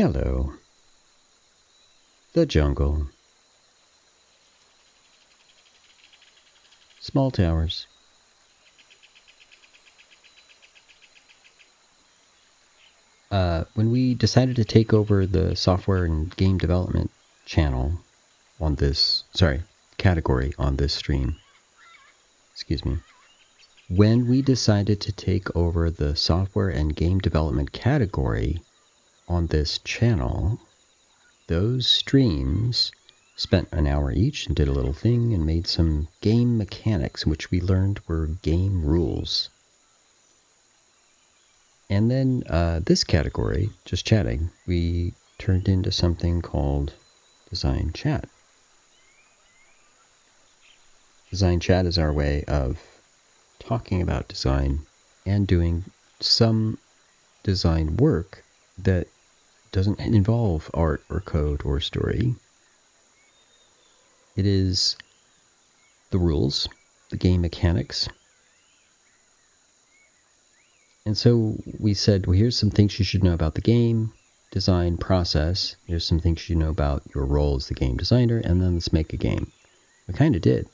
Hello. The jungle. Small towers. When we decided to take over the software and game development channel on this, category on this stream, when we decided to take over the software and game development category on this channel, those streams spent an hour each and did a little thing and made some game mechanics, which we learned were game rules. And then this category, just chatting, we turned into something called Design Chat. Design Chat is our way of talking about design and doing some design work that doesn't involve art or code or story. It is the rules, the game mechanics. And so we said, well, here's some things you should know about the game design process. Here's some things you know about your role as the game designer, and then let's make a game. We kind of did.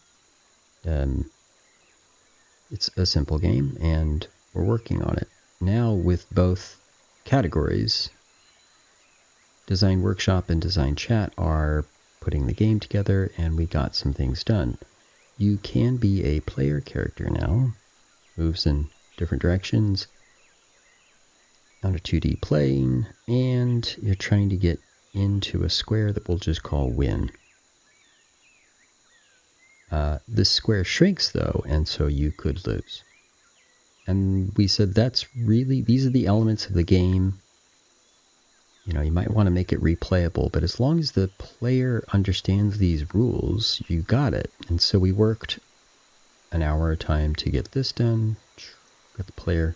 It's a simple game, and we're working on it. Now with both categories, Design Workshop and Design Chat are putting the game together, and we got some things done. You can be a player character now, moves in different directions, on a 2D plane, and you're trying to get into a square that we'll just call win. This square shrinks though, and so you could lose. And we said these are the elements of the game. You know, you might want to make it replayable, but as long as the player understands these rules, you got it. And so we worked an hour at a time to get this done. Got the player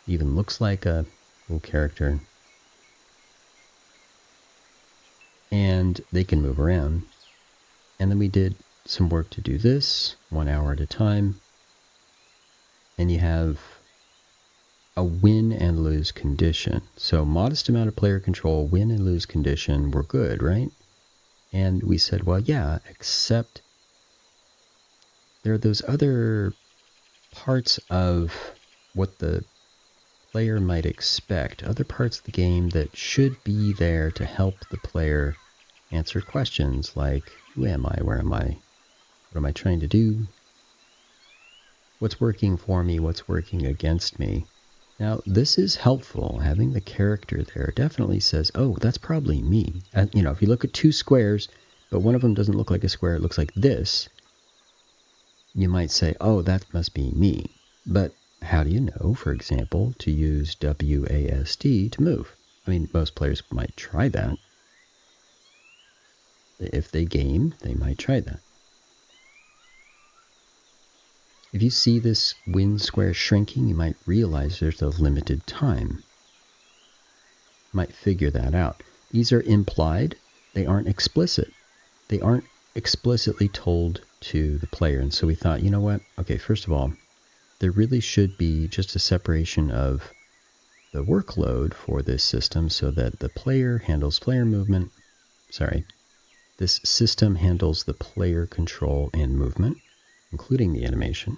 even looks like a little character. And they can move around. And then we did some work to do this 1 hour at a time. And you have a win and lose condition. So modest amount of player control, win and lose condition, we're good, right? And we said, well, yeah, except there are those other parts of what the player might expect, other parts of the game that should be there to help the player answer questions like, who am I, where am I, what am I trying to do, what's working for me, what's working against me. Now, this is helpful. Having the character there definitely says, oh, that's probably me. You know, if you look at two squares, but one of them doesn't look like a square, it looks like this, you might say, oh, that must be me. But how do you know, for example, to use WASD to move? I mean, most players might try that. If they game, they might try that. If you see this win square shrinking, you might realize there's a limited time. You might figure that out. These are implied. They aren't explicit. They aren't explicitly told to the player. And so we thought, you know what? Okay, first of all, there really should be just a separation of the workload for this system so that the player handles player movement. This system handles the player control and movement, including the animation.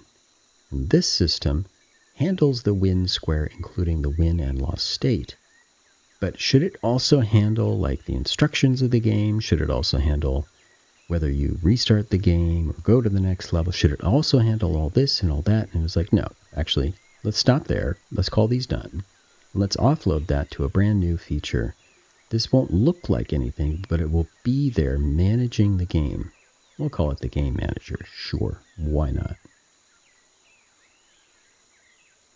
And this system handles the win square, including the win and loss state. But should it also handle like the instructions of the game? Should it also handle whether you restart the game or go to the next level? Should it also handle all this and all that? And it was like, no, actually, let's stop there. Let's call these done. Let's offload that to a brand new feature. This won't look like anything, but it will be there managing the game. We'll call it the game manager. Sure, why not?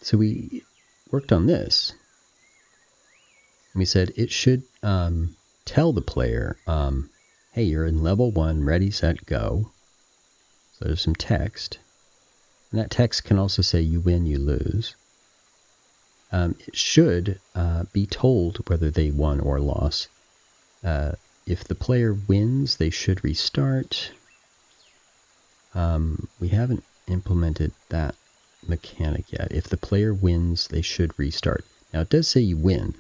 So we worked on this. We said it should tell the player, hey, you're in level 1, ready, set, go. So there's some text. And that text can also say you win, you lose. It should be told whether they won or lost. If the player wins, they should restart. We haven't implemented that mechanic yet. If the player wins, they should restart. Now it does say you win.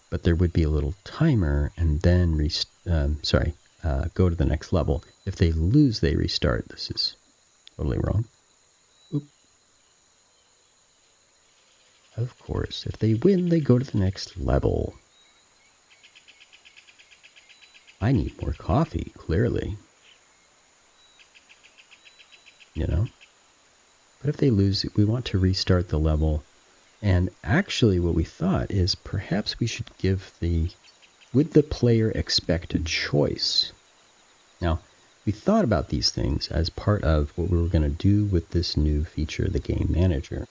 but there would be a little timer, and then go to the next level. If they lose, they restart. This is totally wrong. Oop. Of course, if they win, they go to the next level. I need more coffee, clearly. You know? But if they lose, we want to restart the level. And actually what we thought is perhaps we should would the player expect a choice? Now, we thought about these things as part of what we were going to do with this new feature, the Game Manager.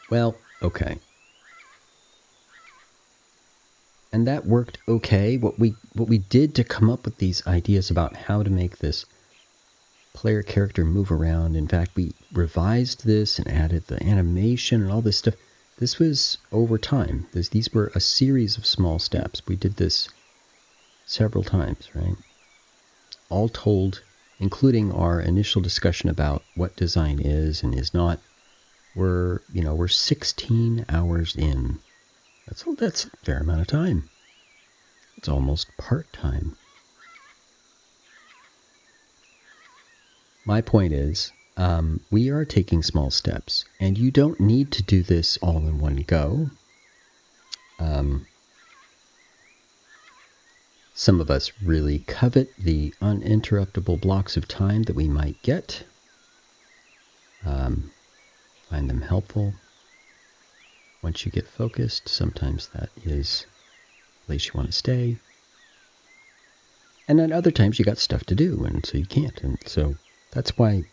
Well, okay. And that worked okay. What we did to come up with these ideas about how to make this player character move around, in fact, we revised this and added the animation and all this stuff. This was over time. These were a series of small steps. We did this several times, right? All told, including our initial discussion about what design is and is not, we're 16 hours in. That's a fair amount of time. It's almost part-time. My point is, we are taking small steps, and you don't need to do this all in one go. Some of us really covet the uninterruptible blocks of time that we might get. Find them helpful. Once you get focused, sometimes that is the place you want to stay. And then other times you got stuff to do, and so you can't. And so that's why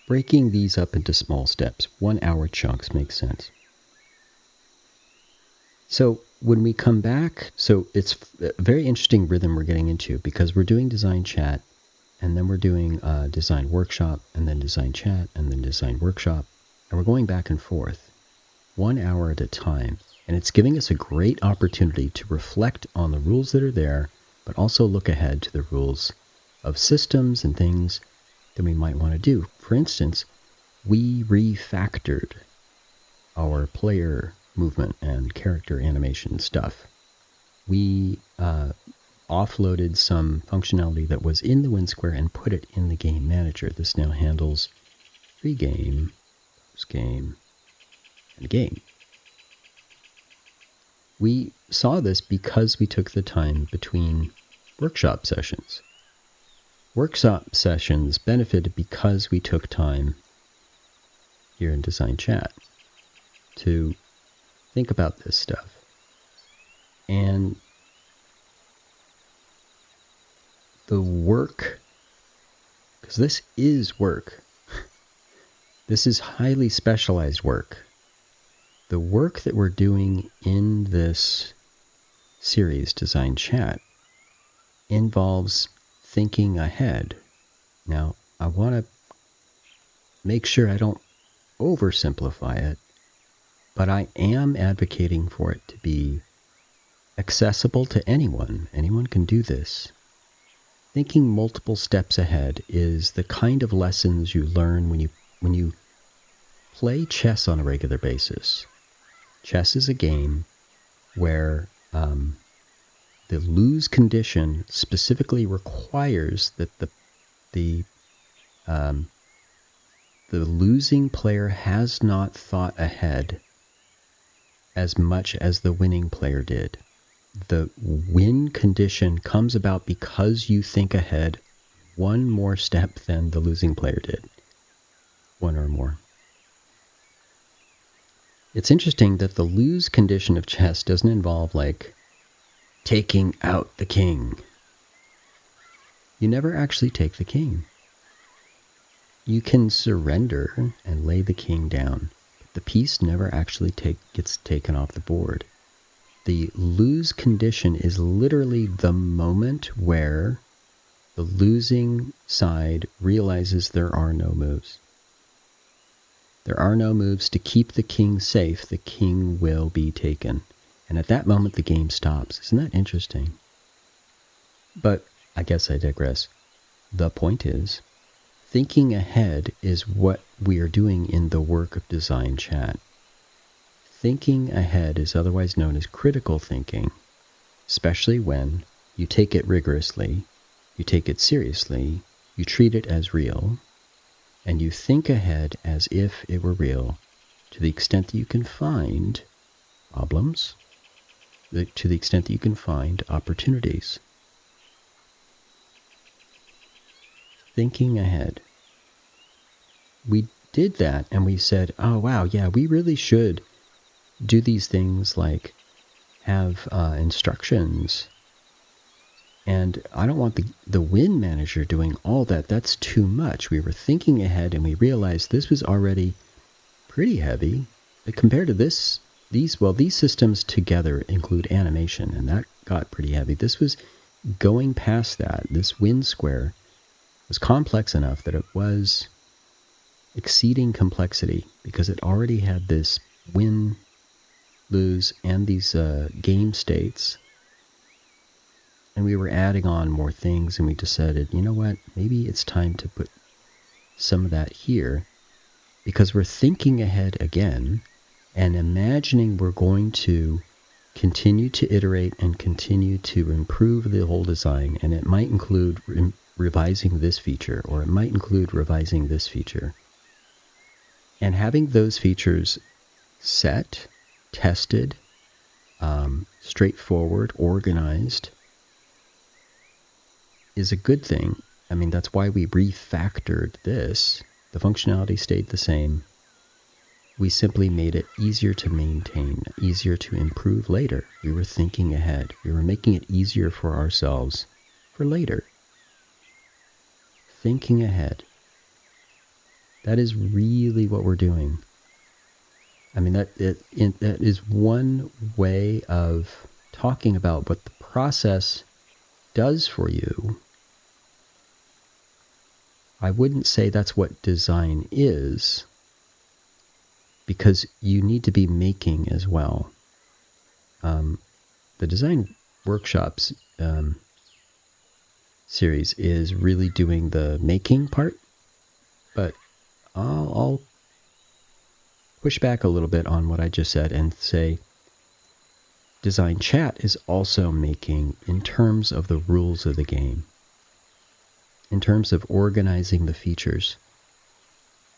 breaking these up into small steps, 1 hour chunks, makes sense. So when we come back, so it's a very interesting rhythm we're getting into, because we're doing design chat, and then we're doing design workshop, and then design chat, and then design workshop, and we're going back and forth 1 hour at a time. And it's giving us a great opportunity to reflect on the rules that are there, but also look ahead to the rules of systems and things that we might want to do. For instance, we refactored our player movement and character animation stuff. We offloaded some functionality that was in the WinSquare and put it in the Game Manager. This now handles pre-game, post-game, and game. We saw this because we took the time between workshop sessions. Workshop sessions benefited because we took time here in Design Chat to think about this stuff. And the work, because this is work, this is highly specialized work. The work that we're doing in this series, Design Chat, involves thinking ahead. Now, I want to make sure I don't oversimplify it, but I am advocating for it to be accessible to anyone. Anyone can do this. Thinking multiple steps ahead is the kind of lessons you learn when you play chess on a regular basis. Chess is a game where the lose condition specifically requires that the losing player has not thought ahead as much as the winning player did. The win condition comes about because you think ahead one more step than the losing player did. One or more. It's interesting that the lose condition of chess doesn't involve, like, taking out the king. You never actually take the king. You can surrender and lay the king down, but the piece never actually gets taken off the board. The lose condition is literally the moment where the losing side realizes there are no moves. There are no moves to keep the king safe. The king will be taken. And at that moment, the game stops. Isn't that interesting? But I guess I digress. The point is, thinking ahead is what we are doing in the work of design chat. Thinking ahead is otherwise known as critical thinking, especially when you take it rigorously, you take it seriously, you treat it as real, and you think ahead as if it were real, to the extent that you can find problems, to the extent that you can find opportunities. Thinking ahead. We did that and we said, oh wow, yeah, we really should do these things like have instructions. And I don't want the win manager doing all that. That's too much. We were thinking ahead and we realized this was already pretty heavy. Compared to these systems together include animation, and that got pretty heavy. This was going past that. This win square was complex enough that it was exceeding complexity because it already had this win, lose, and these game states. And we were adding on more things, and we decided, you know what, maybe it's time to put some of that here, because we're thinking ahead again and imagining we're going to continue to iterate and continue to improve the whole design, and it might include revising this feature, or it might include revising this feature. And having those features set, tested, straightforward, organized, is a good thing. I mean, that's why we refactored this. The functionality stayed the same. We simply made it easier to maintain, easier to improve later. We were thinking ahead. We were making it easier for ourselves for later. Thinking ahead. That is really what we're doing. I mean, that is one way of talking about what the process does for you. I wouldn't say that's what design is, because you need to be making as well. The design workshops series is really doing the making part, but I'll push back a little bit on what I just said and say design chat is also making in terms of the rules of the game, in terms of organizing the features.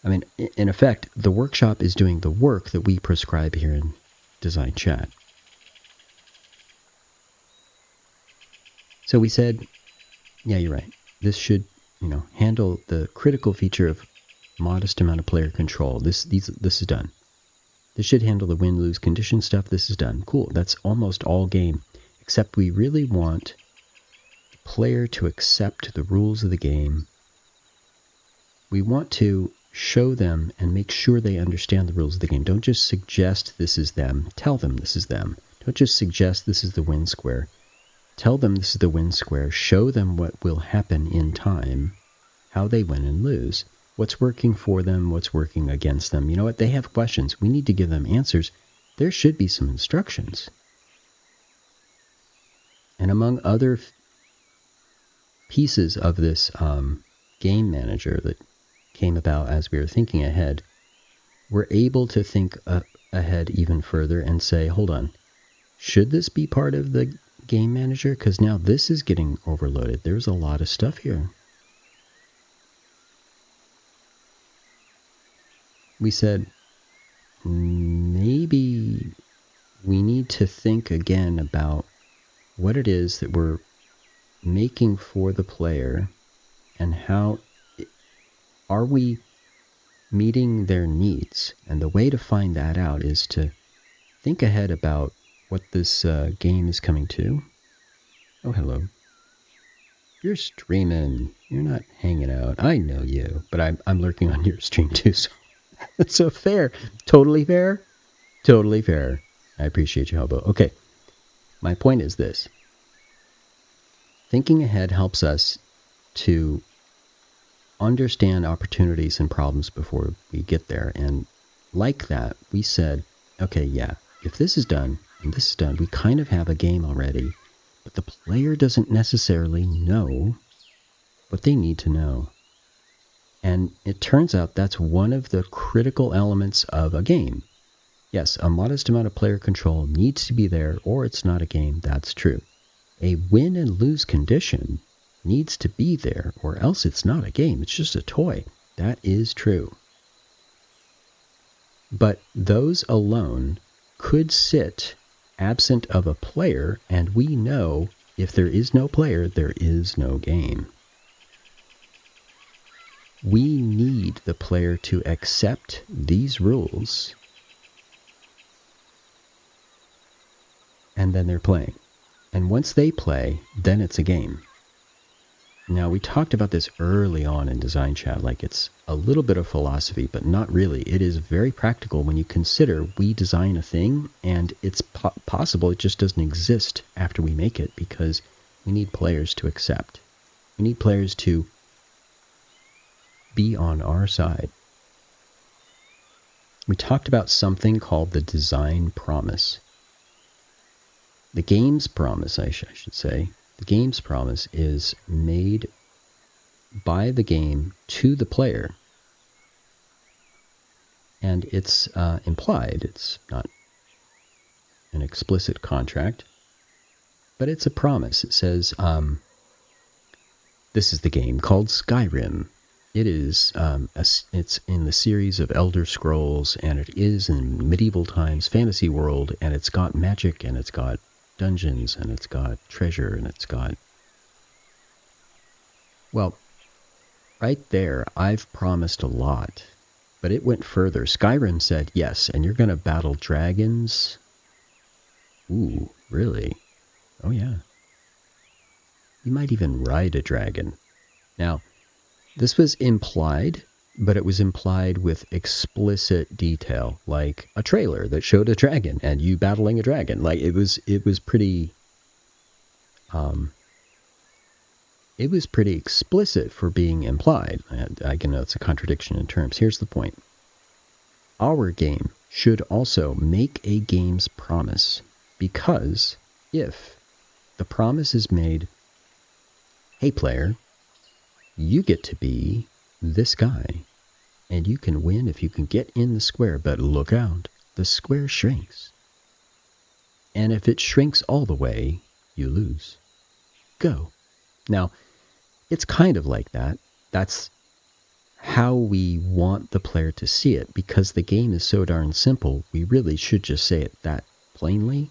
I mean, in effect, the workshop is doing the work that we prescribe here in design chat. So we said, yeah, you're right. This should, handle the critical feature of modest amount of player control. This is done. This should handle the win-lose condition stuff. This is done. Cool. That's almost all game, except we really want the player to accept the rules of the game. We want to show them and make sure they understand the rules of the game. Don't just suggest this is them. Tell them this is them. Don't just suggest this is the win square. Tell them this is the win square. Show them what will happen in time, how they win and lose, what's working for them, what's working against them. You know what? They have questions. We need to give them answers. There should be some instructions. And among other pieces of this game manager that came about as we were thinking ahead, we're able to think ahead even further and say, hold on, should this be part of the game manager? Because now this is getting overloaded. There's a lot of stuff here. We said, maybe we need to think again about what it is that we're making for the player and how are we meeting their needs. And the way to find that out is to think ahead about what this game is coming to. Oh, hello. You're streaming. You're not hanging out. I know you, but I'm lurking on your stream too, so so fair. Totally fair. Totally fair. I appreciate your elbow. Okay. My point is this. Thinking ahead helps us to understand opportunities and problems before we get there. And like that, we said, okay, yeah, if this is done and this is done, we kind of have a game already, but the player doesn't necessarily know what they need to know. And it turns out that's one of the critical elements of a game. Yes, a modest amount of player control needs to be there, or it's not a game. That's true. A win and lose condition needs to be there, or else it's not a game. It's just a toy. That is true. But those alone could sit absent of a player, and we know if there is no player, there is no game. We need the player to accept these rules, and then they're playing. And once they play, then it's a game. Now, we talked about this early on in Design Chat, like it's a little bit of philosophy, but not really. It is very practical when you consider we design a thing, and it's possible it just doesn't exist after we make it, because we need players to accept. We need players to be on our side. We talked about something called the design promise. The game's promise, I should say, the game's promise is made by the game to the player. And it's implied. It's not an explicit contract, but it's a promise. It says, this is the game called Skyrim. It is, it's in the series of Elder Scrolls, and it is in medieval times, fantasy world, and it's got magic, and it's got dungeons, and it's got treasure, and it's got... Well, right there, I've promised a lot, but it went further. Skyrim said, yes, and you're going to battle dragons. Ooh, really? Oh, yeah. You might even ride a dragon. Now, this was implied, but it was implied with explicit detail, like a trailer that showed a dragon and you battling a dragon. Like it was pretty explicit for being implied. I know it's a contradiction in terms. Here's the point. Our game should also make a game's promise, because if the promise is made, hey player, you get to be this guy, and you can win if you can get in the square, but look out, the square shrinks. And if it shrinks all the way, you lose. Go. Now, it's kind of like that. That's how we want the player to see it, because the game is so darn simple, we really should just say it that plainly.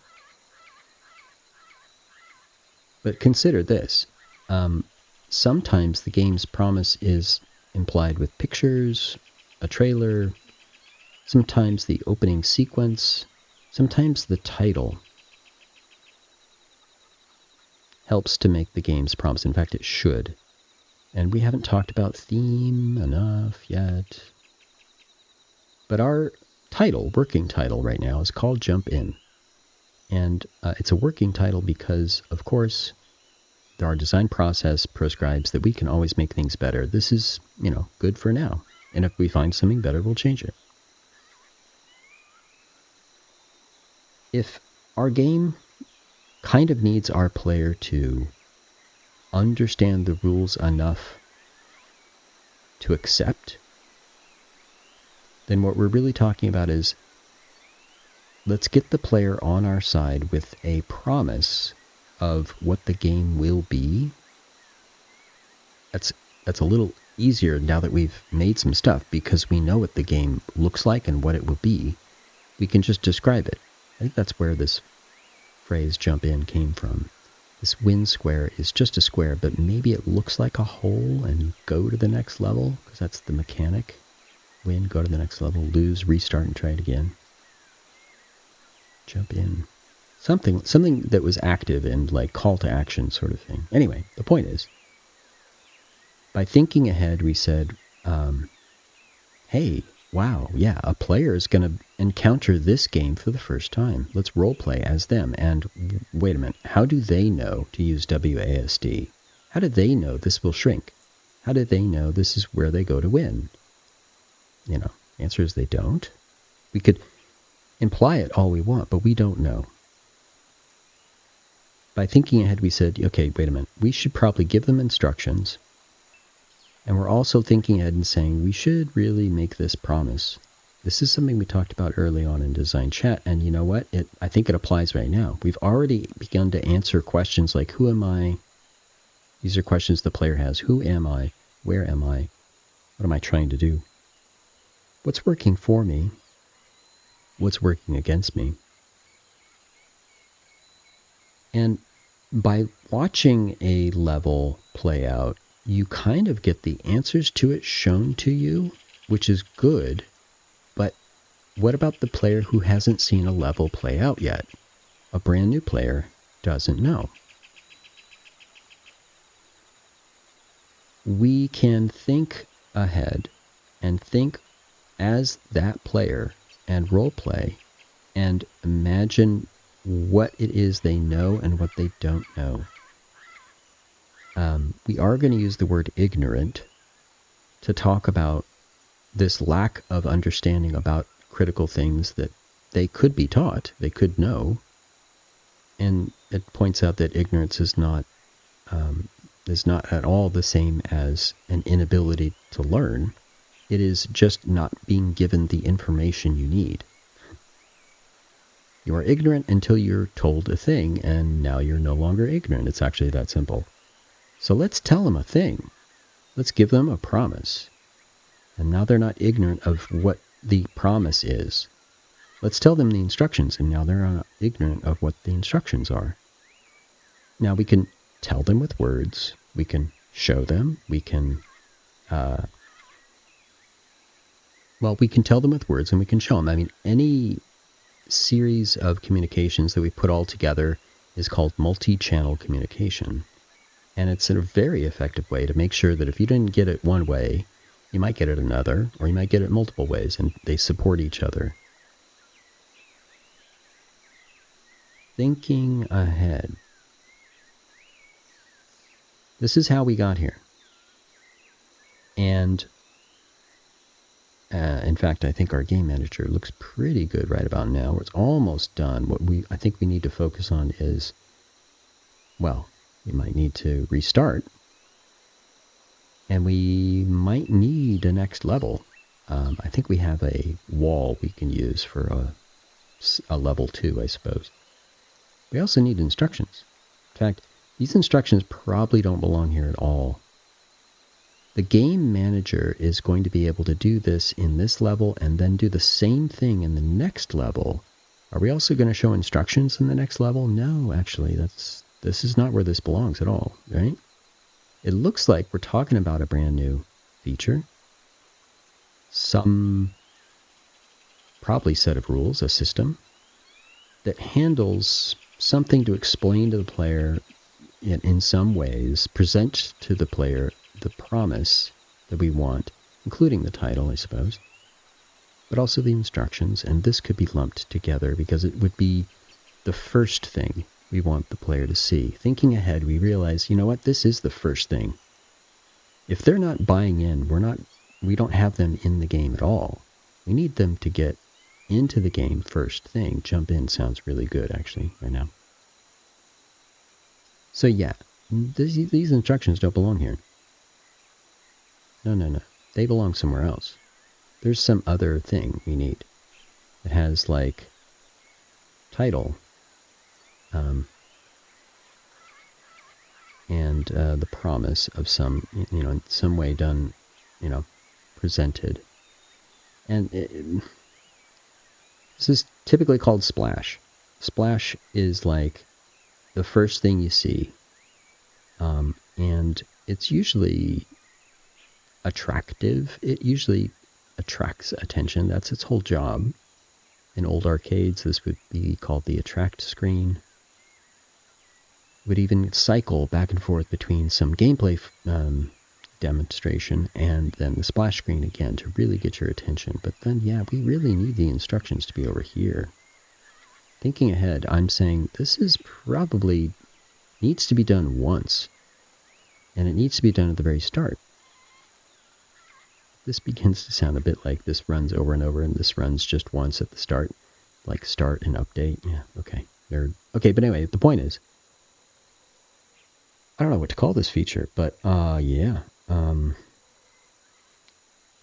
But consider this. Sometimes the game's promise is implied with pictures, a trailer, sometimes the opening sequence, sometimes the title helps to make the game's promise. In fact, it should. And we haven't talked about theme enough yet. But our title, working title right now, is called Jump In. And it's a working title because, of course, our design process prescribes that we can always make things better. This is, good for now. And if we find something better, we'll change it. If our game kind of needs our player to understand the rules enough to accept, then what we're really talking about is, let's get the player on our side with a promise of what the game will be. That's a little easier now that we've made some stuff, because we know what the game looks like and what it will be. We can just describe it. I think that's where this phrase jump in came from. This win square is just a square, but maybe it looks like a hole and you go to the next level, because that's the mechanic. Win, go to the next level, lose, restart and try it again. Jump in. Something that was active and like call to action sort of thing. Anyway, the point is, by thinking ahead, we said, hey, wow, yeah, a player is going to encounter this game for the first time. Let's role play as them. And wait a minute, how do they know to use WASD? How do they know this will shrink? How do they know this is where they go to win? Answer is they don't. We could imply it all we want, but we don't know. By thinking ahead, we said, okay, wait a minute. We should probably give them instructions And we're also thinking ahead and saying, we should really make this promise. This is something we talked about early on in design chat, and you know what? I think it applies right now. We've already begun to answer questions like, who am I? These are questions the player has. Who am I? Where am I? What am I trying to do? What's working for me? What's working against me? And by watching a level play out, you kind of get the answers to it shown to you, which is good. But what about the player who hasn't seen a level play out yet? A brand new player doesn't know. We can think ahead and think as that player and role play and imagine what it is they know and what they don't know. We are going to use the word ignorant to talk about this lack of understanding about critical things that they could be taught, they could know. And it points out that ignorance is not at all the same as an inability to learn. It is just not being given the information you need. You are ignorant until you're told a thing, and now you're no longer ignorant. It's actually that simple. So let's tell them a thing. Let's give them a promise. And now they're not ignorant of what the promise is. Let's tell them the instructions, and now they're not ignorant of what the instructions are. Now we can tell them with words. We can show them. We can we can tell them with words and we can show them. I mean, any series of communications that we put all together is called multi-channel communication. And it's a very effective way to make sure that if you didn't get it one way, you might get it another, or you might get it multiple ways, and they support each other. Thinking ahead. This is how we got here. And in fact, I think our game manager looks pretty good right about now. It's almost done. What I think we need to focus on is, well, we might need to restart. And we might need a next level. I think we have a wall we can use for a level 2, I suppose. We also need instructions. In fact, these instructions probably don't belong here at all. The game manager is going to be able to do this in this level and then do the same thing in the next level. Are we also going to show instructions in the next level? No, actually, this is not where this belongs at all, right? It looks like we're talking about a brand new feature. Some probably set of rules, a system that handles something to explain to the player in some ways, present to the player the promise that we want, including the title, I suppose, but also the instructions, and this could be lumped together because it would be the first thing we want the player to see. Thinking ahead, we realize, you know what, this is the first thing. If they're not buying in, we don't have them in the game at all. We need them to get into the game first thing. Jump in sounds really good, actually, right now. So yeah, these instructions don't belong here. No. They belong somewhere else. There's some other thing we need. It has like title and the promise of some, in some way done, presented. And this is typically called splash. Splash is like the first thing you see. And it's usually attractive. It usually attracts attention. That's its whole job. In old arcades, this would be called the attract screen. It would even cycle back and forth between some gameplay demonstration and then the splash screen again to really get your attention. But then, yeah, we really need the instructions to be over here. Thinking ahead, I'm saying this is probably needs to be done once. And it needs to be done at the very start. This begins to sound a bit like this runs over and over, and this runs just once at the start, like start and update. Yeah, okay, nerd. Okay, but anyway, the point is, I don't know what to call this feature, but yeah.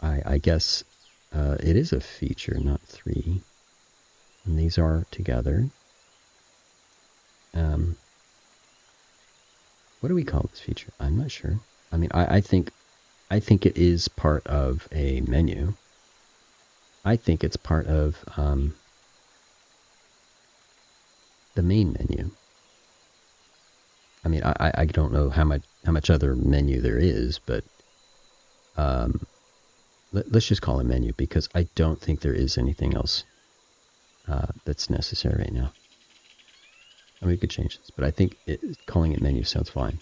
I guess it is a feature, not 3. And these are together. What do we call this feature? I'm not sure. I mean, I think it is part of a menu. I think it's part of the main menu. I mean, I don't know how much other menu there is, but let's just call it menu, because I don't think there is anything else that's necessary right now. I mean, we could change this, but I think calling it menu sounds fine.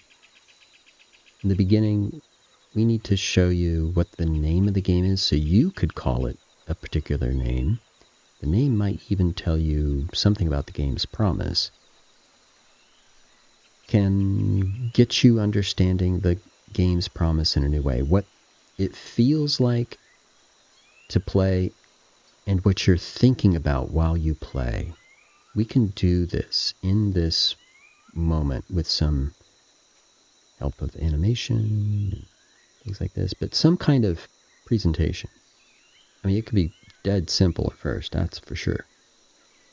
In the beginning, we need to show you what the name of the game is, so you could call it a particular name. The name might even tell you something about the game's promise. Can get you understanding the game's promise in a new way. What it feels like to play and what you're thinking about while you play. We can do this in this moment with some help of animation, things like this, but some kind of presentation. I mean, it could be dead simple at first, that's for sure,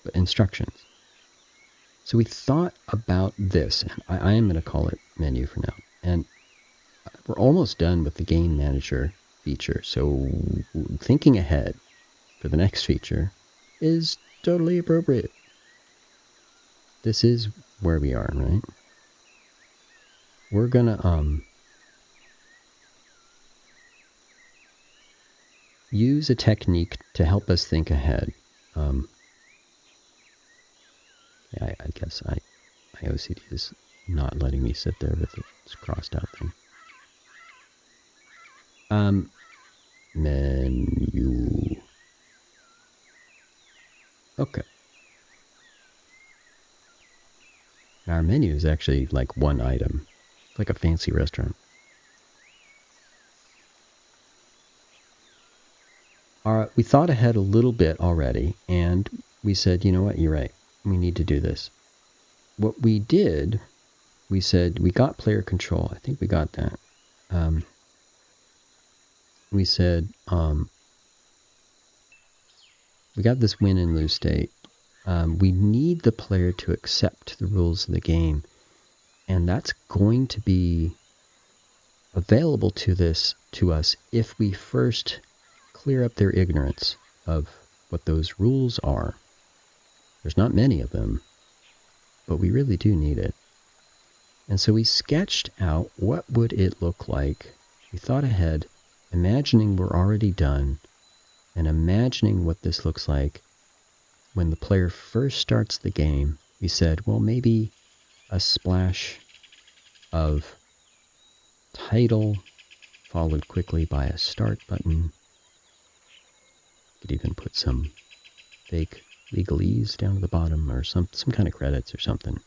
but instructions. So we thought about this, and I am going to call it menu for now, and we're almost done with the game manager feature, so thinking ahead for the next feature is totally appropriate. This is where we are, right? We're gonna use a technique to help us think ahead. Yeah, I guess my OCD is not letting me sit there with this crossed out thing. Menu. Okay. Our menu is actually like one item. It's like a fancy restaurant. We thought ahead a little bit already, and we said, you know what, you're right. We need to do this. What we did, we said, we got player control. I think we got that. We said, we got this win and lose state. We need the player to accept the rules of the game, and that's going to be available to us if we first clear up their ignorance of what those rules are. There's not many of them, but we really do need it. And so we sketched out what would it look like. We thought ahead, imagining we're already done, and imagining what this looks like when the player first starts the game. We said, well, maybe a splash of title followed quickly by a start button. Could even put some fake legalese down at the bottom, or some kind of credits or something.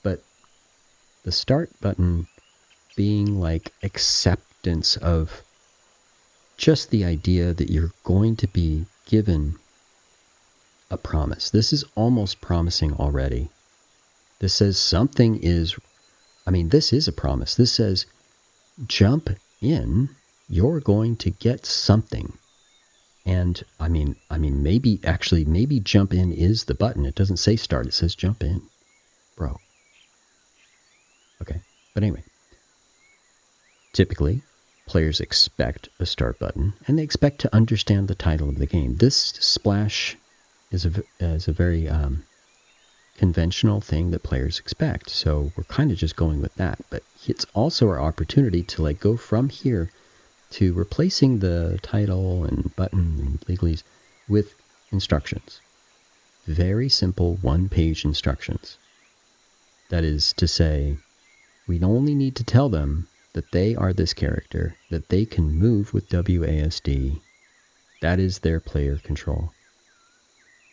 But the start button being like acceptance of just the idea that you're going to be given a promise. This is almost promising already. This says something is, this is a promise. This says, jump in, you're going to get something. And maybe jump in is the button. It doesn't say start, it says jump in. Bro. Okay, but anyway. Typically, players expect a start button, and they expect to understand the title of the game. This splash is a very conventional thing that players expect, so we're kind of just going with that. But it's also our opportunity to go from here to replacing the title and button and legalese with instructions. Very simple one-page instructions. That is to say, we only need to tell them that they are this character, that they can move with WASD. That is their player control.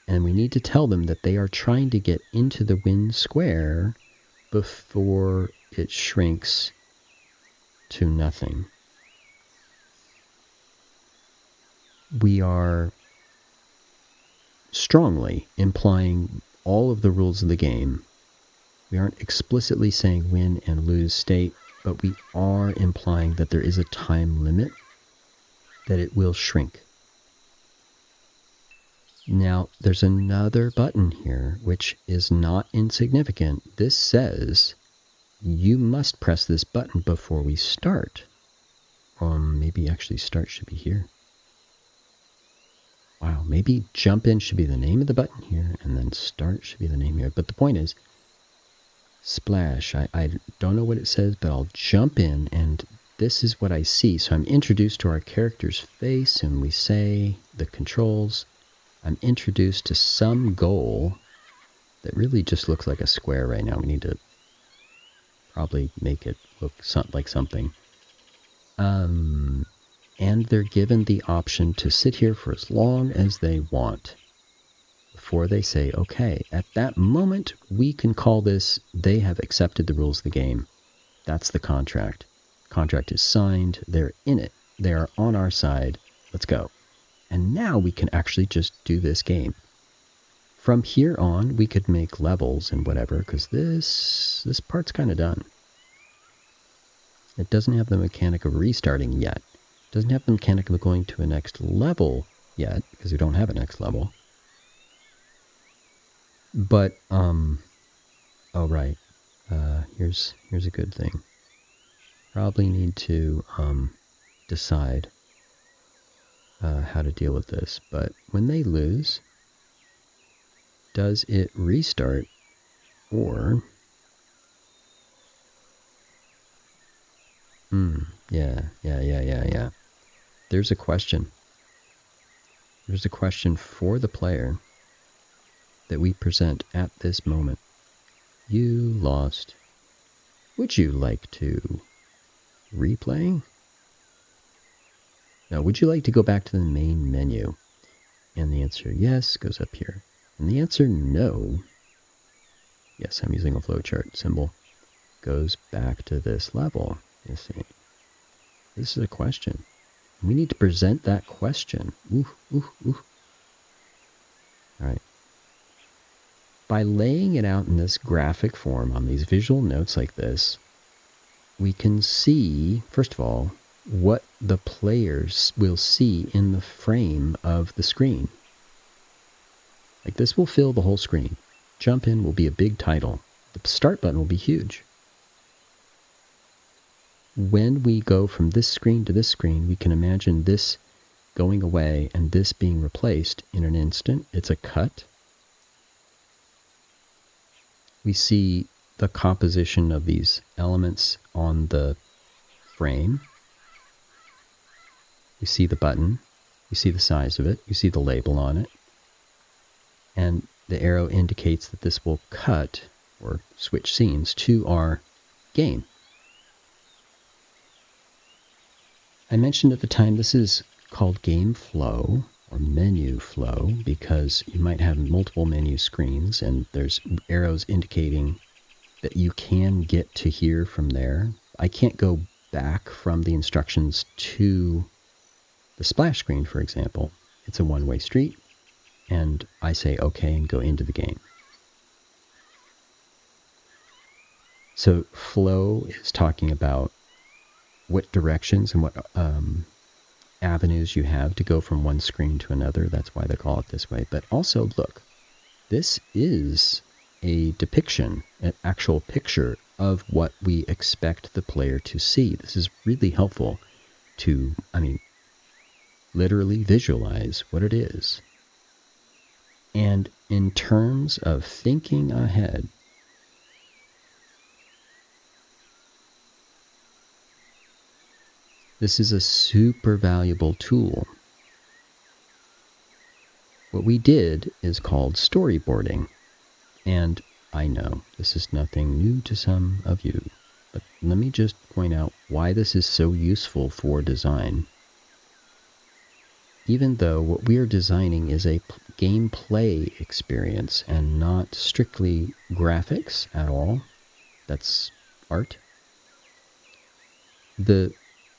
And we need to tell them that they are trying to get into the win square before it shrinks to nothing. We are strongly implying all of the rules of the game. We aren't explicitly saying win and lose state, but we are implying that there is a time limit that it will shrink. Now, there's another button here, which is not insignificant. This says you must press this button before we start. Maybe actually start should be here. Wow, maybe jump in should be the name of the button here, and then start should be the name here. But the point is, splash. I don't know what it says, but I'll jump in, and this is what I see. So I'm introduced to our character's face, and we say the controls. I'm introduced to some goal that really just looks like a square right now. We need to probably make it look like something. And they're given the option to sit here for as long as they want before they say, okay, at that moment, we can call this, they have accepted the rules of the game. That's the contract. Contract is signed. They're in it. They are on our side. Let's go. And now we can actually just do this game. From here on, we could make levels and whatever, because this part's kind of done. It doesn't have the mechanic of restarting yet. It doesn't have the mechanic of going to a next level yet, because we don't have a next level. But, oh right, here's a good thing. Probably need to decide how to deal with this. But when they lose, does it restart or... Yeah. There's a question. There's a question for the player that we present at this moment. You lost. Would you like to replay? Now, would you like to go back to the main menu? And the answer yes goes up here. And the answer no, yes, I'm using a flowchart symbol, goes back to this level. You see, this is a question. We need to present that question. All right. By laying it out in this graphic form on these visual notes like this, we can see, first of all, what the players will see in the frame of the screen. Like this will fill the whole screen. Jump in will be a big title. The start button will be huge. When we go from this screen to this screen, we can imagine this going away and this being replaced in an instant. It's a cut. We see the composition of these elements on the frame. We see the button. We see the size of it. We see the label on it. And the arrow indicates that this will cut or switch scenes to our game. I mentioned at the time this is called game flow or menu flow because you might have multiple menu screens and there's arrows indicating that you can get to here from there. I can't go back from the instructions to the splash screen, for example. It's a one-way street. And I say okay and go into the game. So flow is talking about what directions and what avenues you have to go from one screen to another. That's why they call it this way. But also, look, this is a depiction, an actual picture of what we expect the player to see. This is really helpful to, literally visualize what it is. And in terms of thinking ahead, this is a super valuable tool. What we did is called storyboarding. And I know this is nothing new to some of you, but let me just point out why this is so useful for design. Even though what we are designing is a gameplay experience and not strictly graphics at all, that's art, the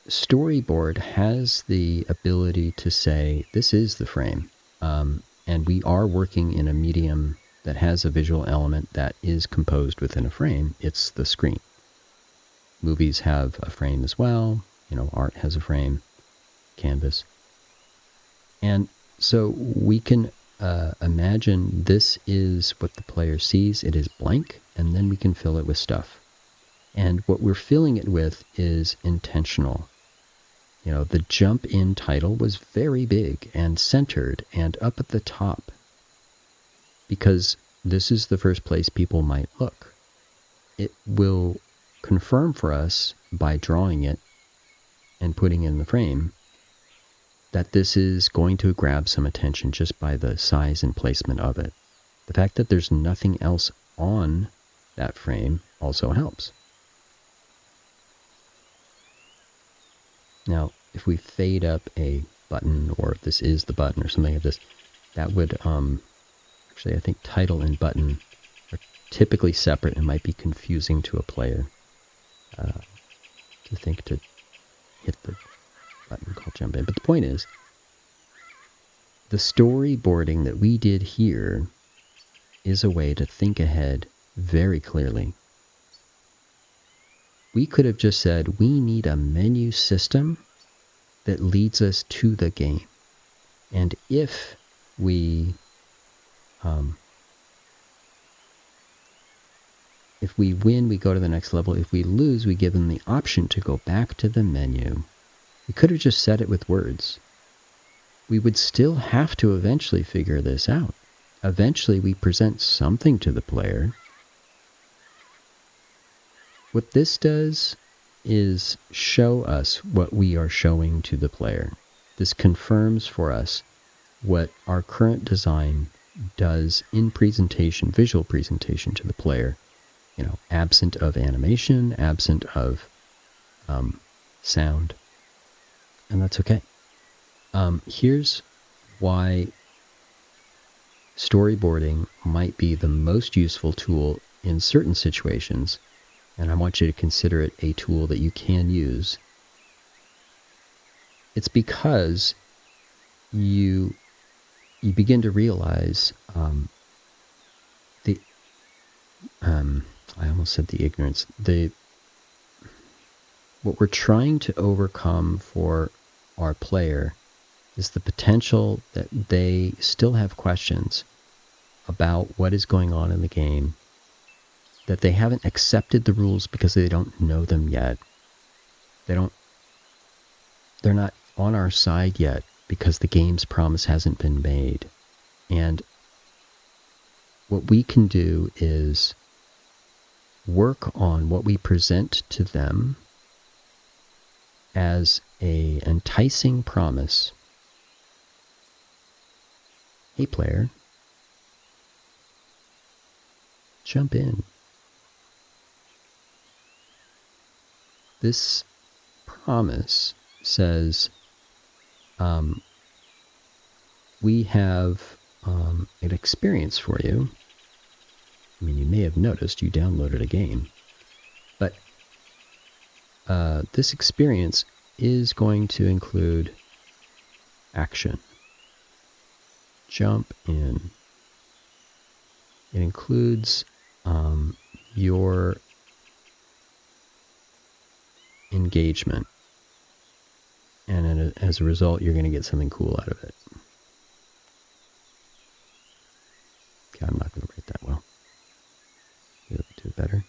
storyboard has the ability to say, this is the frame, and we are working in a medium that has a visual element that is composed within a frame. It's the screen. Movies have a frame as well. Art has a frame, canvas. And so we can imagine this is what the player sees. It is blank, and then we can fill it with stuff. And what we're filling it with is intentional. You know, the jump in title was very big and centered and up at the top because this is the first place people might look. It will confirm for us by drawing it and putting it in the frame that this is going to grab some attention just by the size and placement of it. The fact that there's nothing else on that frame also helps. Now, if we fade up a button, or if this is the button or something like this, that would, actually I think title and button are typically separate and might be confusing to a player to think to hit the button called jump in. But the point is, the storyboarding that we did here is a way to think ahead very clearly. We could have just said, we need a menu system that leads us to the game. And if we win, we go to the next level. If we lose, we give them the option to go back to the menu. We could have just said it with words. We would still have to eventually figure this out. Eventually, we present something to the player. What this does is show us what we are showing to the player. This confirms for us what our current design does in presentation, visual presentation to the player. You know, absent of animation, absent of sound, and that's okay. Here's why storyboarding might be the most useful tool in certain situations, and I want you to consider it a tool that you can use. It's because you begin to realize I almost said the ignorance. What we're trying to overcome for our player is the potential that they still have questions about what is going on in the game, that they haven't accepted the rules because they don't know them yet. They're not on our side yet because the game's promise hasn't been made. And what we can do is work on what we present to them as an enticing promise. Hey player, jump in. This promise says we have an experience for you. I mean, you may have noticed you downloaded a game, but this experience is going to include action. Jump in. It includes your engagement, and as a result, you're going to get something cool out of it. Okay, I'm not going to write that well. Be able to do it better.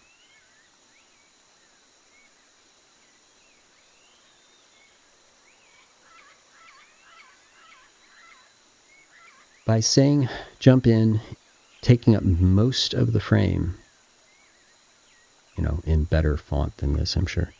By saying jump in, taking up most of the frame, you know, in better font than this, I'm sure.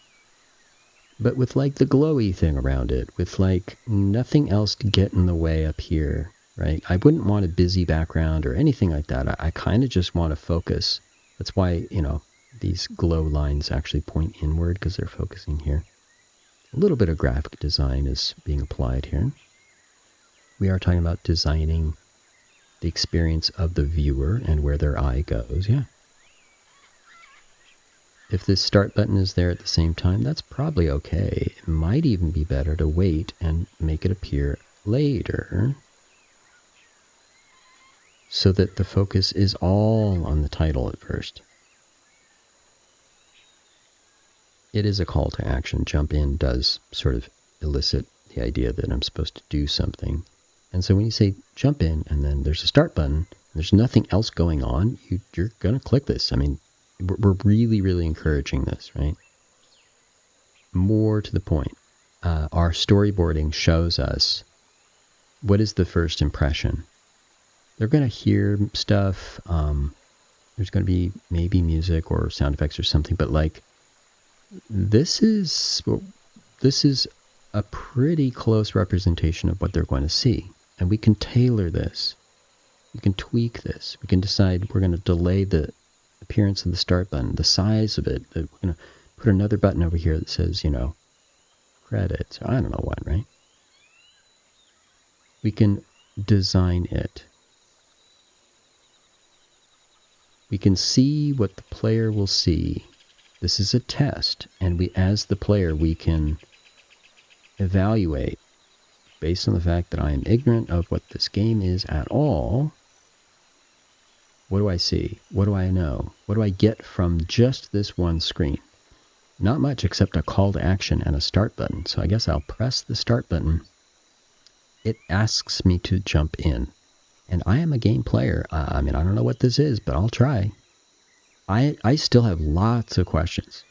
But with like the glowy thing around it, with like nothing else to get in the way up here, right? I wouldn't want a busy background or anything like that. I kind of just want to focus. That's why, you know, these glow lines actually point inward because they're focusing here. A little bit of graphic design is being applied here. We are talking about designing the experience of the viewer and where their eye goes, yeah. If this start button is there at the same time, that's probably okay. It might even be better to wait and make it appear later so that the focus is all on the title at first. It is a call to action. Jump in does sort of elicit the idea that I'm supposed to do something. And so when you say jump in and then there's a start button, there's nothing else going on, you're going to click this. I mean, we're really, really encouraging this, right? More to the point, our storyboarding shows us what is the first impression. They're going to hear stuff. There's going to be maybe music or sound effects or something, but like this is a pretty close representation of what they're going to see. And we can tailor this. We can tweak this. We can decide we're going to delay the appearance of the start button, the size of it. We're going to put another button over here that says, credits. I don't know what, right? We can design it. We can see what the player will see. This is a test, and as the player, we can evaluate based on the fact that I am ignorant of what this game is at all. What do I see? What do I know? What do I get from just this one screen? Not much except a call to action and a start button. So I guess I'll press the start button. It asks me to jump in. And I am a game player. I mean, I don't know what this is, but I'll try. I still have lots of questions.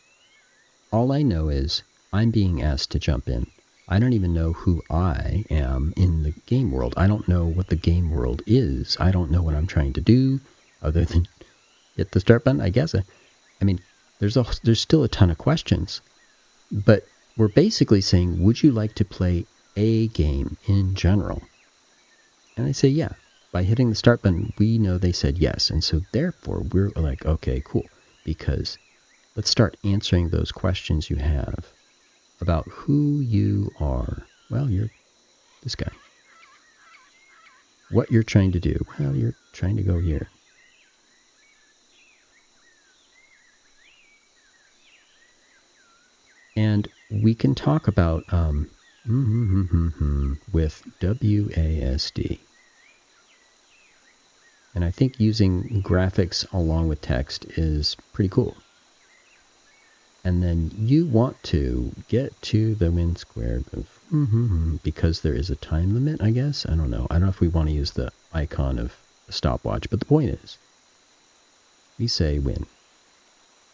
All I know is I'm being asked to jump in. I don't even know who I am in the game world. I don't know what the game world is. I don't know what I'm trying to do other than hit the start button, I guess. I mean, there's still a ton of questions. But we're basically saying, would you like to play a game in general? And I say, yeah. By hitting the start button, we know they said yes. And so therefore, we're like, okay, cool. Because let's start answering those questions you have about who you are. Well, you're this guy. What you're trying to do. Well, you're trying to go here. And we can talk about with WASD. And I think using graphics along with text is pretty cool. And then you want to get to the win square because there is a time limit, I guess. I don't know. I don't know if we want to use the icon of a stopwatch, but the point is, we say win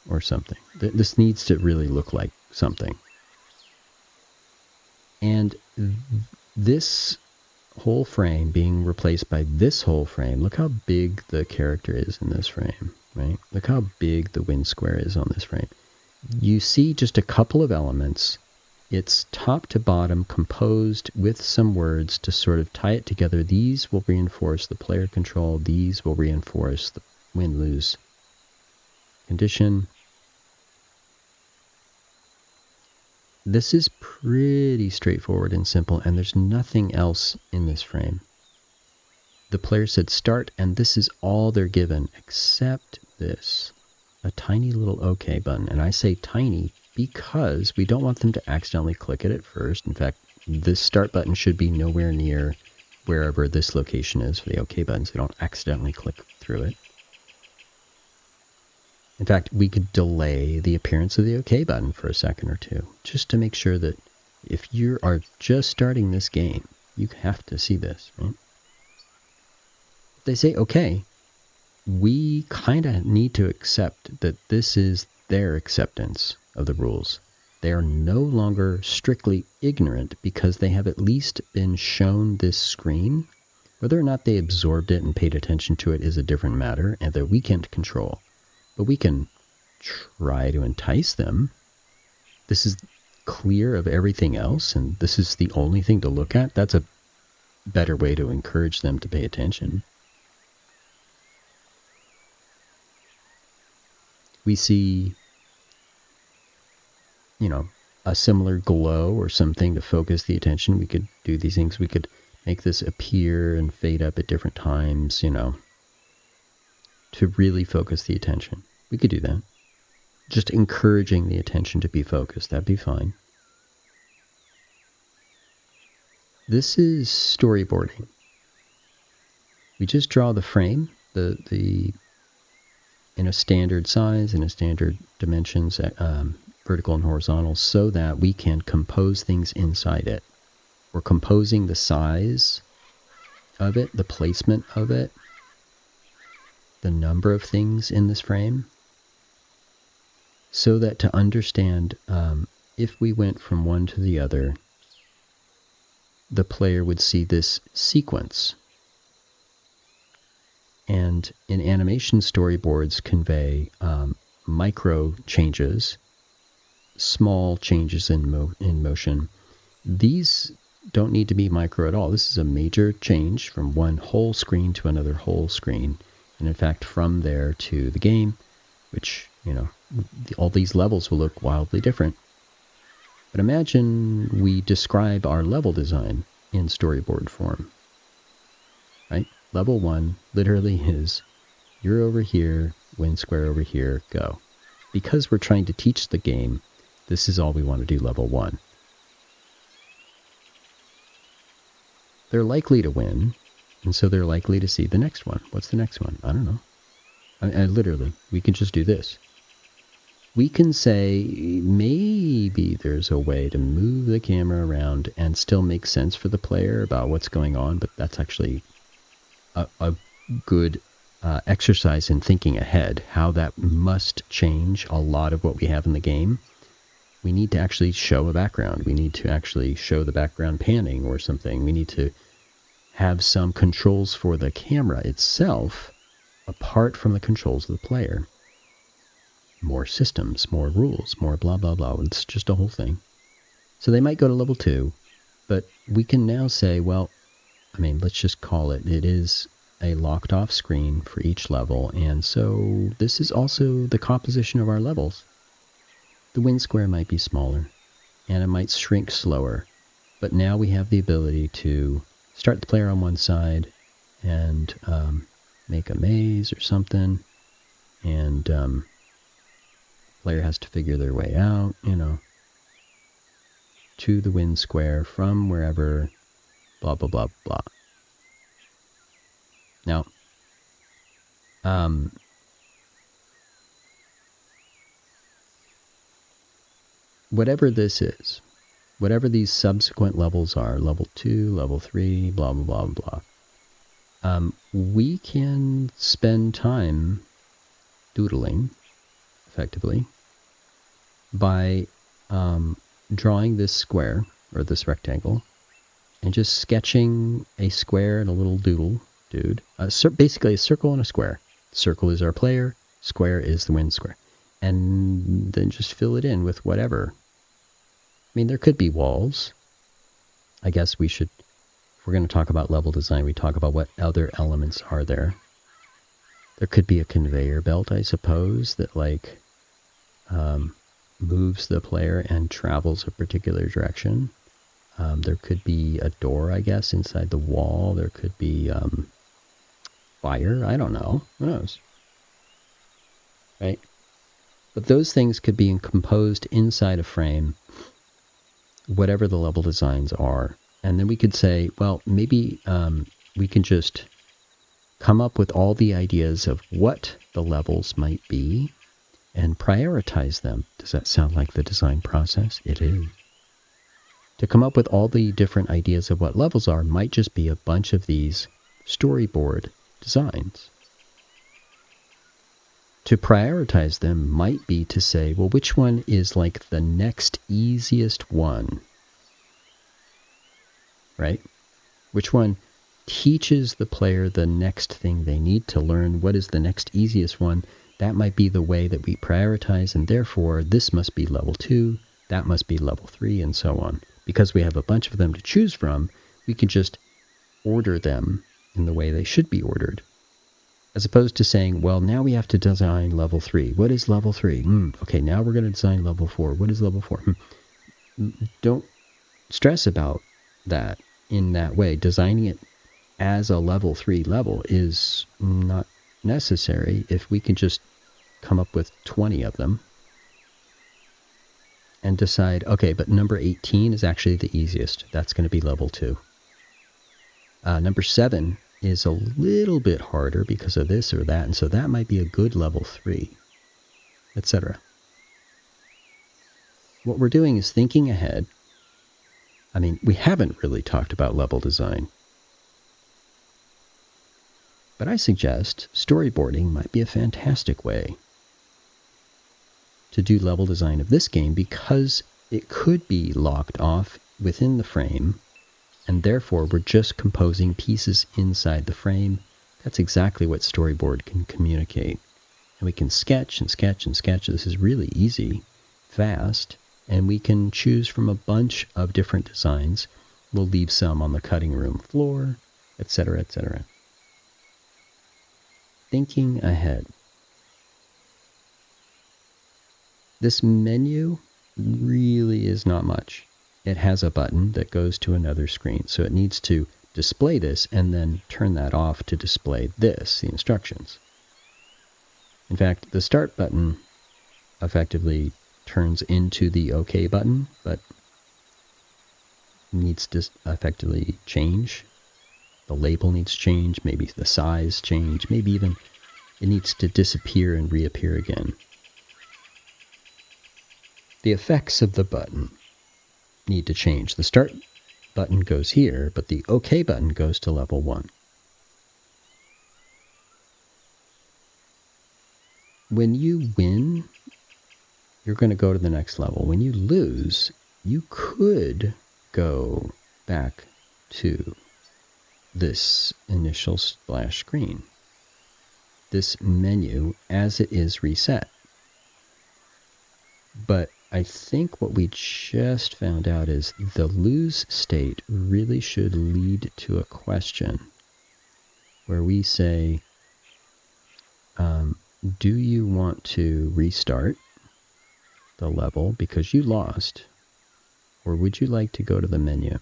or something. This needs to really look like something. And this whole frame being replaced by this whole frame, look how big the character is in this frame, right? Look how big the win square is on this frame. You see just a couple of elements. It's top to bottom composed with some words to sort of tie it together. These will reinforce the player control. These will reinforce the win-lose condition. This is pretty straightforward and simple, and there's nothing else in this frame. The player said start, and this is all they're given, except this, a tiny little OK button. And I say tiny because we don't want them to accidentally click it at first. In fact, this start button should be nowhere near wherever this location is for the OK button, so they don't accidentally click through it. In fact, we could delay the appearance of the OK button for a second or two, just to make sure that if you are just starting this game, you have to see this, right? If they say OK, we kind of need to accept that this is their acceptance of the rules. They are no longer strictly ignorant because they have at least been shown this screen. Whether or not they absorbed it and paid attention to it is a different matter, and that we can't control. But we can try to entice them. This is clear of everything else, and this is the only thing to look at. That's a better way to encourage them to pay attention. We see, a similar glow or something to focus the attention. We could do these things. We could make this appear and fade up at different times, to really focus the attention. We could do that. Just encouraging the attention to be focused. That'd be fine. This is storyboarding. We just draw the frame, the in a standard size, in a standard dimensions, vertical and horizontal, so that we can compose things inside it. We're composing the size of it, the placement of it, the number of things in this frame, so that to understand if we went from one to the other, the player would see this sequence. And in animation, storyboards convey micro changes, small changes in motion. These don't need to be micro at all. This is a major change from one whole screen to another whole screen. And in fact, from there to the game, which, all these levels will look wildly different. But imagine we describe our level design in storyboard form, right? Level 1 literally is, you're over here, wind square over here, go. Because we're trying to teach the game, this is all we want to do level 1. They're likely to win, and so they're likely to see the next one. What's the next one? I don't know. Literally, we can just do this. We can say maybe there's a way to move the camera around and still make sense for the player about what's going on, but that's actually a good exercise in thinking ahead, how that must change a lot of what we have in the game. We need to actually show a background. We need to actually show the background panning or something. We need to have some controls for the camera itself apart from the controls of the player. More systems, more rules, more blah, blah, blah. It's just a whole thing. So they might go to level 2, but we can now say, well, let's just call it. It is a locked off screen for each level, and so this is also the composition of our levels. The wind square might be smaller, and it might shrink slower, but now we have the ability to start the player on one side and make a maze or something, and player has to figure their way out, to the wind square from wherever, blah, blah, blah, blah. Now, whatever this is, whatever these subsequent levels are, level 2, level 3, blah, blah, blah, blah, we can spend time doodling, effectively, by drawing this square, or this rectangle, and just sketching a square and a little dude. Basically a circle and a square. Circle is our player, square is the wind square. And then just fill it in with whatever. There could be walls. I guess we should, if we're going to talk about level design, we talk about what other elements are there. There could be a conveyor belt, I suppose, that moves the player and travels a particular direction. There could be a door, I guess, inside the wall. There could be fire. I don't know. Who knows? Right? But those things could be composed inside a frame, whatever the level designs are. And then we could say, well, maybe we can just come up with all the ideas of what the levels might be and prioritize them. Does that sound like the design process? It is. To come up with all the different ideas of what levels are might just be a bunch of these storyboard designs. To prioritize them might be to say, well, which one is like the next easiest one? Right? Which one teaches the player the next thing they need to learn? What is the next easiest one? That might be the way that we prioritize, and therefore this must be level 2, that must be level 3, and so on. Because we have a bunch of them to choose from, we can just order them in the way they should be ordered. As opposed to saying, well, now we have to design level 3. What is level 3? Okay, now we're going to design level 4. What is level 4? Don't stress about that in that way. Designing it as a level 3 level is not necessary if we can just come up with 20 of them and decide, okay, but number 18 is actually the easiest. That's going to be level 2. Number 7 is a little bit harder because of this or that, and so that might be a good level 3, etc. What we're doing is thinking ahead. We haven't really talked about level design. But I suggest storyboarding might be a fantastic way to do level design of this game, because it could be locked off within the frame, and therefore we're just composing pieces inside the frame. That's exactly what storyboard can communicate. And we can sketch and sketch and sketch. This is really easy, fast, and we can choose from a bunch of different designs. We'll leave some on the cutting room floor, etc., etc. Thinking ahead. This menu really is not much. It has a button that goes to another screen, so it needs to display this and then turn that off to display this, the instructions. In fact, the start button effectively turns into the OK button, but needs to effectively change. The label needs change, maybe the size change, maybe even it needs to disappear and reappear again. The effects of the button need to change. The start button goes here, but the OK button goes to level 1. When you win, you're going to go to the next level. When you lose, you could go back to this initial splash screen, this menu as it is reset. But I think what we just found out is the lose state really should lead to a question where we say, do you want to restart the level because you lost, or would you like to go to the menu?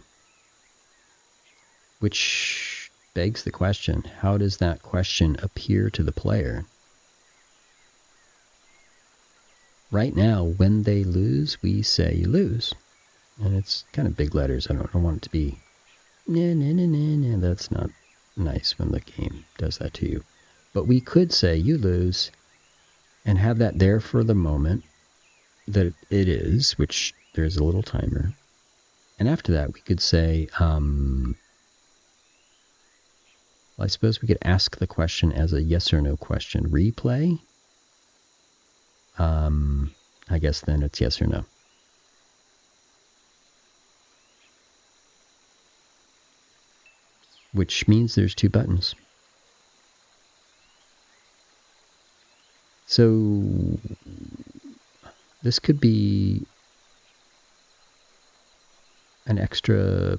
Which begs the question, how does that question appear to the player? Right now, when they lose, we say you lose. And it's kind of big letters. I don't want it to be, nah, nah, nah, nah, nah. That's not nice when the game does that to you. But we could say you lose and have that there for the moment that it is, which there's a little timer. And after that, we could say, well, I suppose we could ask the question as a yes or no question. Replay? I guess then it's yes or no. Which means there's 2 buttons. So this could be an extra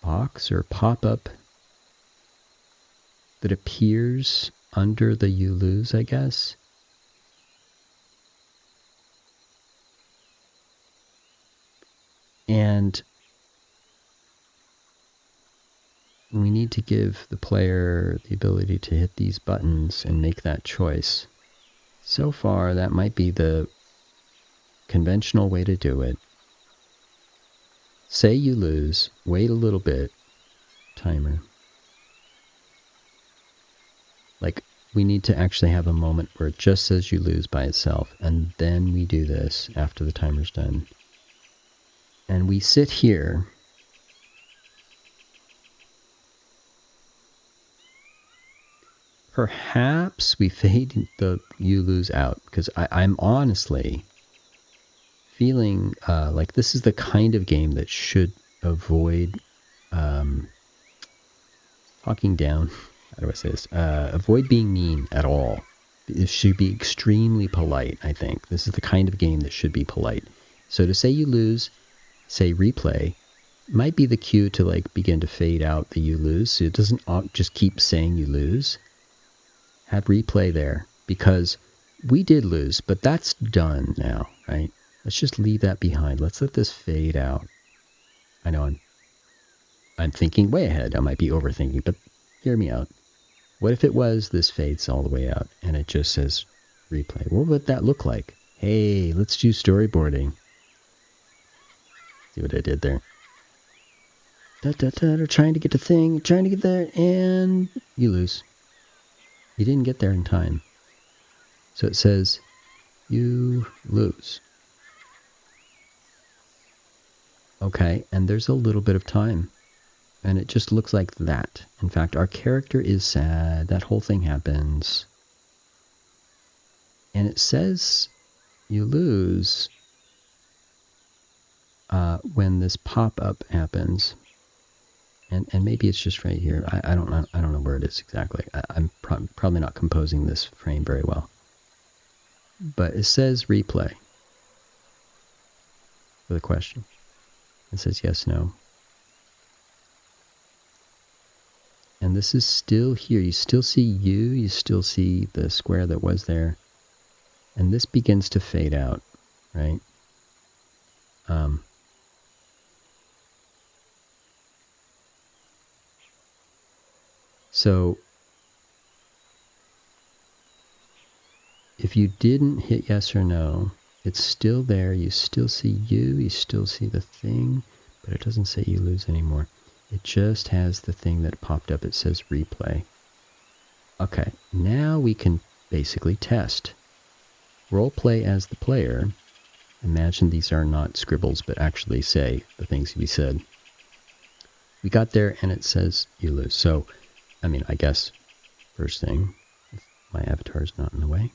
box or pop-up that appears under the you lose, I guess. And we need to give the player the ability to hit these buttons and make that choice. So far, that might be the conventional way to do it. Say you lose, wait a little bit, timer. Like, we need to actually have a moment where it just says you lose by itself, and then we do this after the timer's done. And we sit here perhaps we fade the you lose out, because I'm honestly feeling like this is the kind of game that should avoid talking down. How do I say this? Avoid being mean at all. It should be extremely polite, I think. This is the kind of game that should be polite. So to say you lose, say replay, might be the cue to like begin to fade out the you lose, so it doesn't just keep saying you lose. Have replay there, because we did lose, but that's done now, right? Let's just leave that behind. Let's let this fade out. I know I'm thinking way ahead. I might be overthinking, but hear me out. What if it was this fades all the way out and it just says replay? What would that look like? Hey, let's do storyboarding. See what I did there? Trying to get the thing, trying to get there, and you lose. You didn't get there in time. So it says you lose. Okay, and there's a little bit of time And it just looks like that. In fact, our character is sad. That whole thing happens. And it says you lose when this pop-up happens. And maybe it's just right here. I don't know where it is exactly. I'm probably not composing this frame very well. But it says replay with a question. It says yes, no. And this is still here. You still see you. You still see the square that was there. And this begins to fade out, right? So if you didn't hit yes or no, it's still there. You still see you. You still see the thing, but it doesn't say you lose anymore. It just has the thing that popped up. It says replay. Okay, now we can basically test. Role play as the player. Imagine these are not scribbles, but actually say the things to be said. We got there and it says you lose. So, I mean, I guess first thing, if my avatar is not in the way,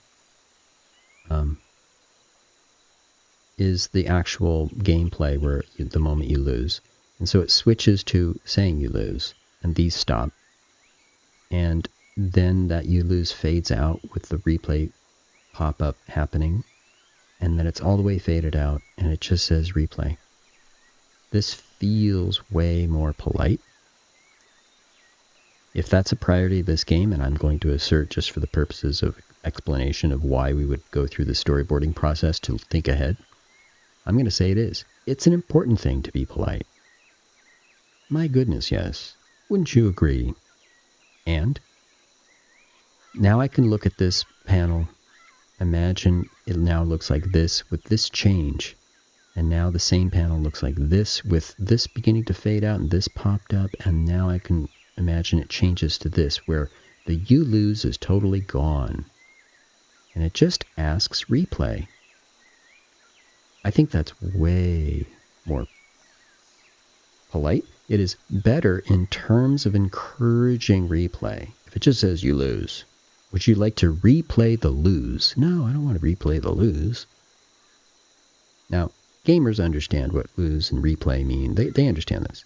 is the actual gameplay where the moment you lose. And so it switches to saying you lose, and these stop. And then that you lose fades out with the replay pop-up happening, and then it's all the way faded out, and it just says replay. This feels way more polite. If that's a priority of this game, and I'm going to assert just for the purposes of explanation of why we would go through the storyboarding process to think ahead, I'm going to say it is. It's an important thing to be polite. My goodness, yes. Wouldn't you agree? And now I can look at this panel. Imagine it now looks like this with this change. And now the same panel looks like this with this beginning to fade out and this popped up. And now I can imagine it changes to this where the you lose is totally gone. And it just asks replay. I think that's way more polite. It is better in terms of encouraging replay. If it just says you lose, would you like to replay the lose? No, I don't want to replay the lose. Now, gamers understand what lose and replay mean. They understand this.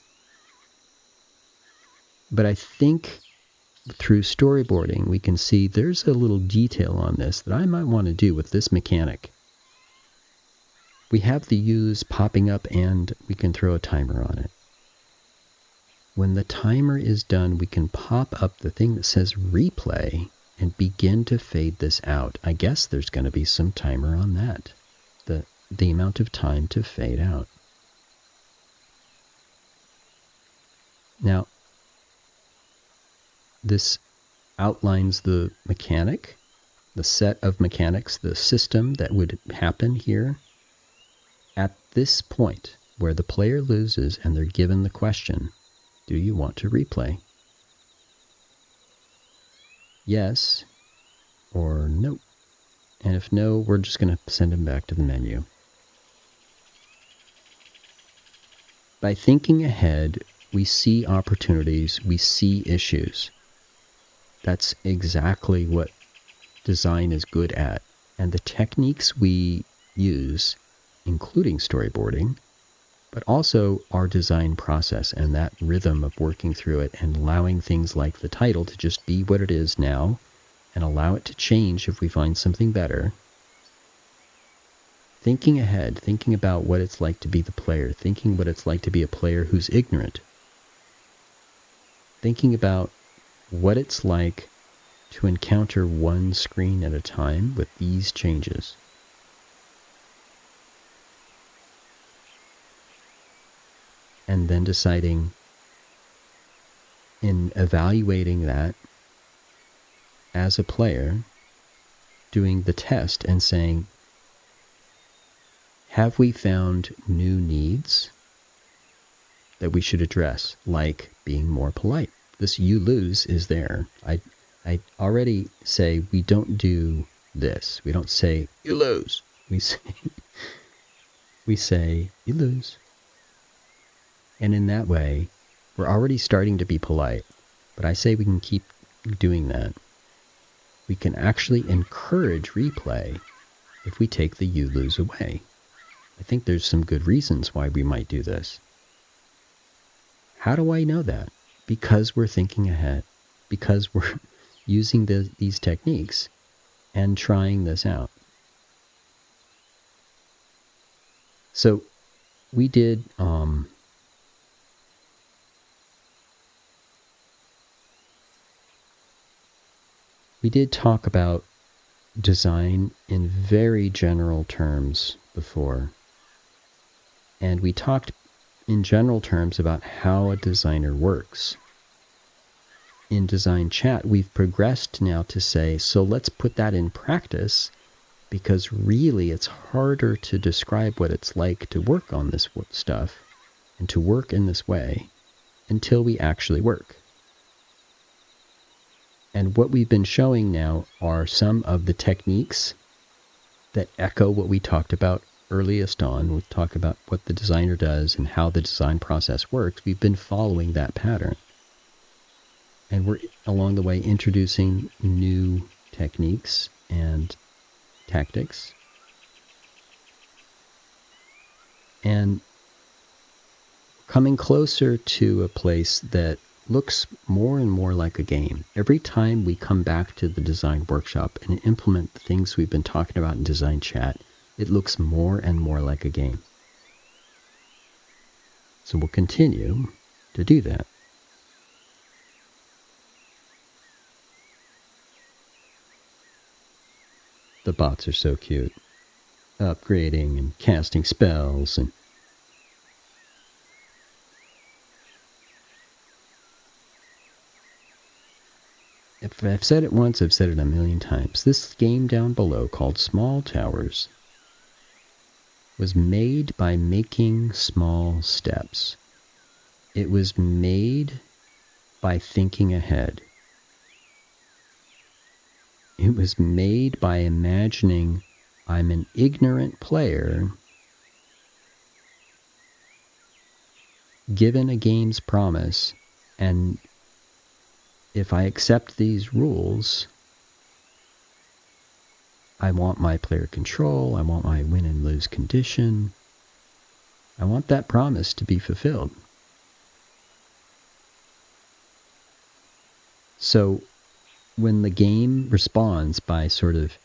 But I think through storyboarding, we can see there's a little detail on this that I might want to do with this mechanic. We have the use popping up and we can throw a timer on it. When the timer is done, we can pop up the thing that says replay and begin to fade this out. I guess there's going to be some timer on that. The amount of time to fade out. Now, this outlines the mechanic, the set of mechanics, the system that would happen here. At this point, where the player loses and they're given the question, do you want to replay? Yes or no. And if no, we're just going to send them back to the menu. By thinking ahead, we see opportunities, we see issues. That's exactly what design is good at. And the techniques we use, including storyboarding, but also our design process and that rhythm of working through it and allowing things like the title to just be what it is now and allow it to change if we find something better. Thinking ahead, thinking about what it's like to be the player, thinking what it's like to be a player who's ignorant. Thinking about what it's like to encounter one screen at a time with these changes. And then deciding, in evaluating that as a player, doing the test and saying, have we found new needs that we should address, like being more polite? This you lose is there. I already say we don't do this. We don't say you lose. We say you lose. And in that way, We're already starting to be polite, but I say we can keep doing that. We can actually encourage replay if we take the you lose away. I think there's some good reasons why we might do this. How do I know that? Because we're thinking ahead, because we're using these techniques and trying this out. So we did talk about design in very general terms before. And we talked in general terms about how a designer works. In design chat, we've progressed now to say, so let's put that in practice, because really it's harder to describe what it's like to work on this stuff and to work in this way until we actually work. And what we've been showing now are some of the techniques that echo what we talked about earliest on. We talk about what the designer does and how the design process works. We've been following that pattern. And we're, along the way, introducing new techniques and tactics. And coming closer to a place that looks more and more like a game. Every time we come back to the design workshop and implement the things we've been talking about in design chat, it looks more and more like a game. So we'll continue to do that. The bots are so cute. Upgrading and casting spells and if I've said it once, I've said it a million times. This game down below called Small Towers was made by making small steps. It was made by thinking ahead. It was made by imagining I'm an ignorant player given a game's promise, and if I accept these rules, I want my player control, I want my win and lose condition, I want that promise to be fulfilled. So when the game responds by sort of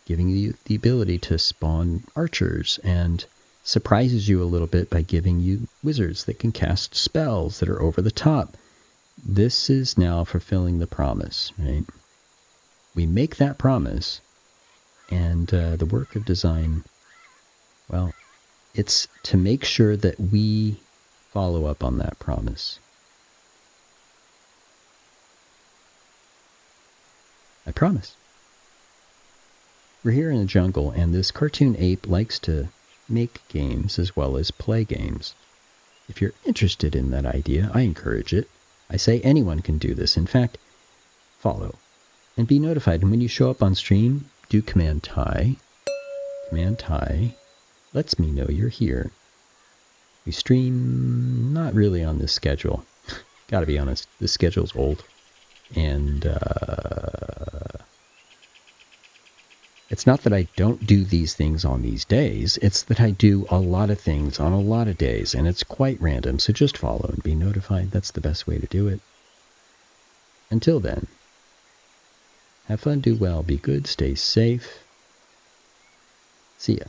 giving you the ability to spawn archers and surprises you a little bit by giving you wizards that can cast spells that are over the top, this is now fulfilling the promise, right? We make that promise, and the work of design, well, it's to make sure that we follow up on that promise. I promise. We're here in the jungle, and this cartoon ape likes to make games as well as play games. If you're interested in that idea, I encourage it. I say anyone can do this. In fact, follow and be notified. And when you show up on stream, do Command Tie. Command Tie lets me know you're here. We stream not really on this schedule. Gotta be honest, this schedule's old. And it's not that I don't do these things on these days. It's that I do a lot of things on a lot of days, and it's quite random. So just follow and be notified. That's the best way to do it. Until then, have fun, do well, be good, stay safe. See ya.